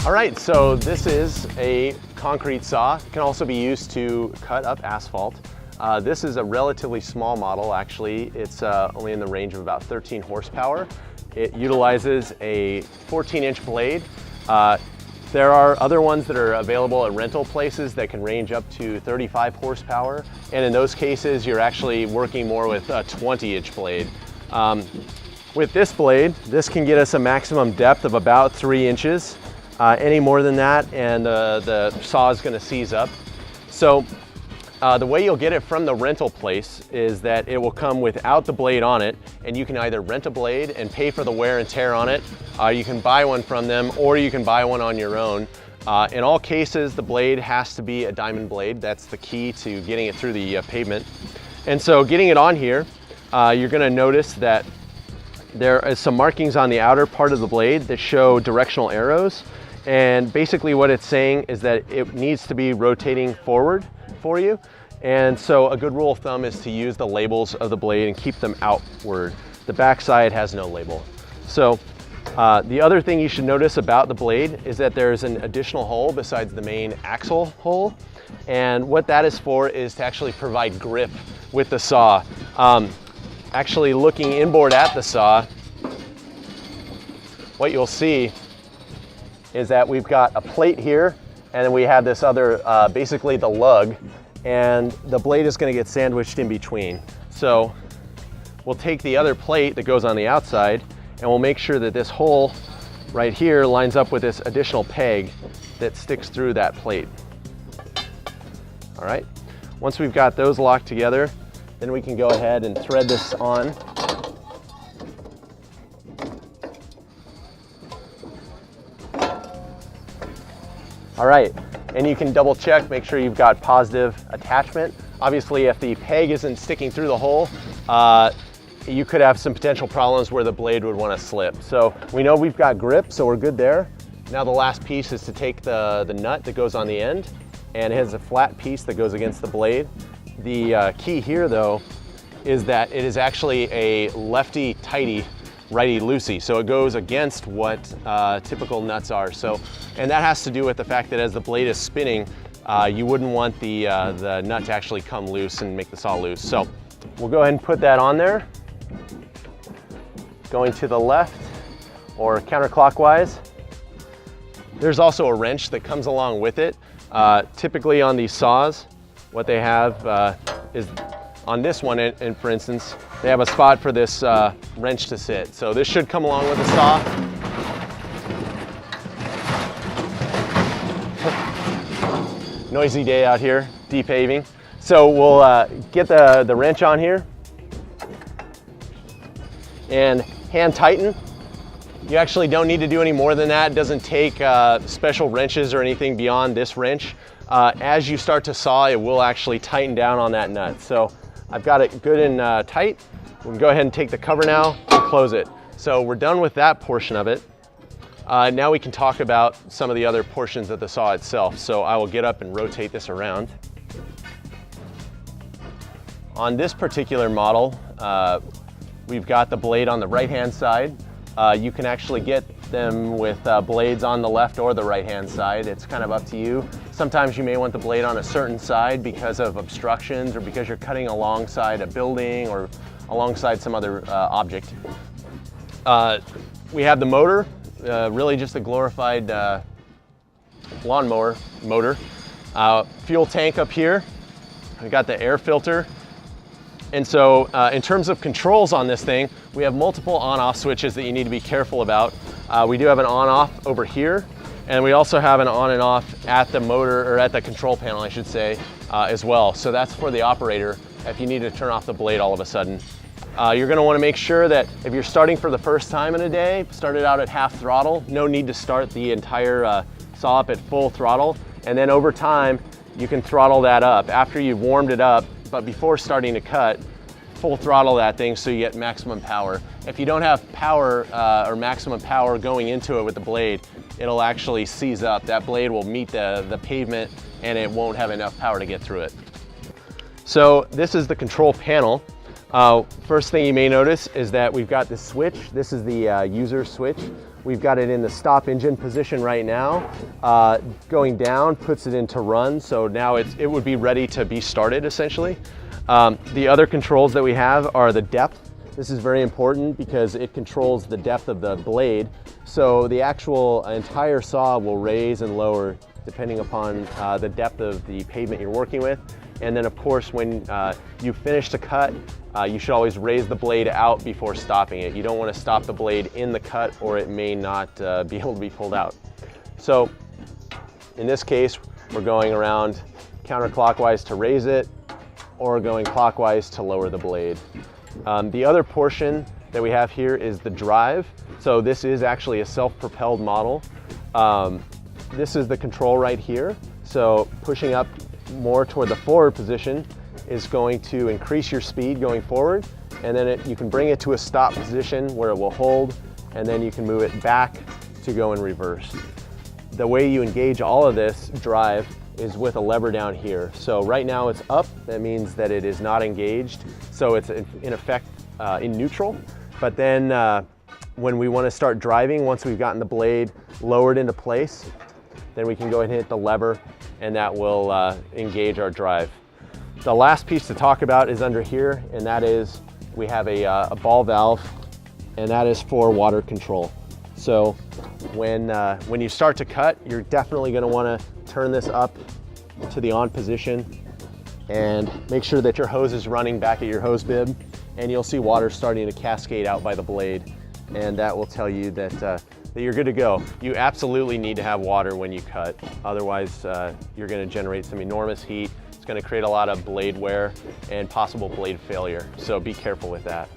All right, so this is a concrete saw. It can also be used to cut up asphalt. This is a relatively small model, actually. It's only in the range of about 13 horsepower. It utilizes a 14-inch blade. There are other ones that are available at rental places that can range up to 35 horsepower. And in those cases, you're actually working more with a 20-inch blade. With this blade, this can get us a maximum depth of about 3 inches. Any more than that and the saw is going to seize up. So the way you'll get it from the rental place is that it will come without the blade on it, and you can either rent a blade and pay for the wear and tear on it, you can buy one from them, or you can buy one on your own. In all cases, the blade has to be a diamond blade. That's the key to getting it through the pavement. And so getting it on here, you're going to notice that there is some markings on the outer part of the blade that show directional arrows. And basically what it's saying is that it needs to be rotating forward for you. And so a good rule of thumb is to use the labels of the blade and keep them outward. The back side has no label. So the other thing you should notice about the blade is that there's an additional hole besides the main axle hole. And what that is for is to actually provide grip with the saw. Actually looking inboard at the saw, what you'll see is that we've got a plate here, and then we have this other, basically the lug, and the blade is going to get sandwiched in between. So we'll take the other plate that goes on the outside, and we'll make sure that this hole right here lines up with this additional peg that sticks through that plate. All right, once we've got those locked together, then we can go ahead and thread this on. All right, and you can double check, make sure you've got positive attachment. Obviously, if the peg isn't sticking through the hole, you could have some potential problems where the blade would want to slip. So we know we've got grip, so we're good there. Now the last piece is to take the nut that goes on the end, and it has a flat piece that goes against the blade. The key here, though, is that it is actually a lefty-tighty, righty-loosey, so it goes against what typical nuts are. So, and that has to do with the fact that as the blade is spinning, you wouldn't want the nut to actually come loose and make the saw loose. So we'll go ahead and put that on there, going to the left or counterclockwise. There's also a wrench that comes along with it. Typically on these saws, what they have is on this one, and for instance, they have a spot for this wrench to sit. So this should come along with the saw. Noisy day out here, depaving. So we'll get the wrench on here and hand tighten. You actually don't need to do any more than that. It doesn't take special wrenches or anything beyond this wrench. As you start to saw, it will actually tighten down on that nut. So I've got it good and tight. We can go ahead and take the cover now and close it. So we're done with that portion of it. Now we can talk about some of the other portions of the saw itself. So I will get up and rotate this around. On this particular model, we've got the blade on the right-hand side. You can actually get them with blades on the left or the right-hand side. It's kind of up to you. Sometimes you may want the blade on a certain side because of obstructions or because you're cutting alongside a building or alongside some other object. We have the motor, really just a glorified lawnmower motor. Fuel tank up here. We've got the air filter. And so in terms of controls on this thing, we have multiple on-off switches that you need to be careful about. We do have an on-off over here, and we also have an on and off at the motor, or at the control panel, I should say, as well. So that's for the operator if you need to turn off the blade all of a sudden. You're going to want to make sure that if you're starting for the first time in a day, start it out at half throttle. No need to start the entire saw up at full throttle. And then over time, you can throttle that up after you've warmed it up. But before starting to cut, full throttle that thing so you get maximum power. If you don't have power or maximum power going into it with the blade, it'll actually seize up. That blade will meet the pavement and it won't have enough power to get through it. So this is the control panel. First thing you may notice is that we've got this switch. This is the user switch. We've got it in the stop engine position right now. Going down puts it into run, so now it would be ready to be started essentially. The other controls that we have are the depth. This is very important because it controls the depth of the blade. So the actual entire saw will raise and lower depending upon the depth of the pavement you're working with. And then of course, when you finish the cut, you should always raise the blade out before stopping it. You don't want to stop the blade in the cut or it may not be able to be pulled out. So in this case, we're going around counterclockwise to raise it or going clockwise to lower the blade. The other portion that we have here is the drive. So this is actually a self-propelled model. This is the control right here. So pushing up more toward the forward position is going to increase your speed going forward, and then you can bring it to a stop position where it will hold, and then you can move it back to go in reverse. The way you engage all of this drive is with a lever down here. So right now it's up, that means that it is not engaged, so it's in effect in neutral. But then when we want to start driving, once we've gotten the blade lowered into place, then we can go ahead and hit the lever and that will engage our drive. The last piece to talk about is under here, and that is we have a ball valve, and that is for water control. So when you start to cut, you're definitely going to want to turn this up to the on position and make sure that your hose is running back at your hose bib, and you'll see water starting to cascade out by the blade, and that will tell you that you're good to go. You absolutely need to have water when you cut, otherwise you're going to generate some enormous heat. It's going to create a lot of blade wear and possible blade failure, so be careful with that.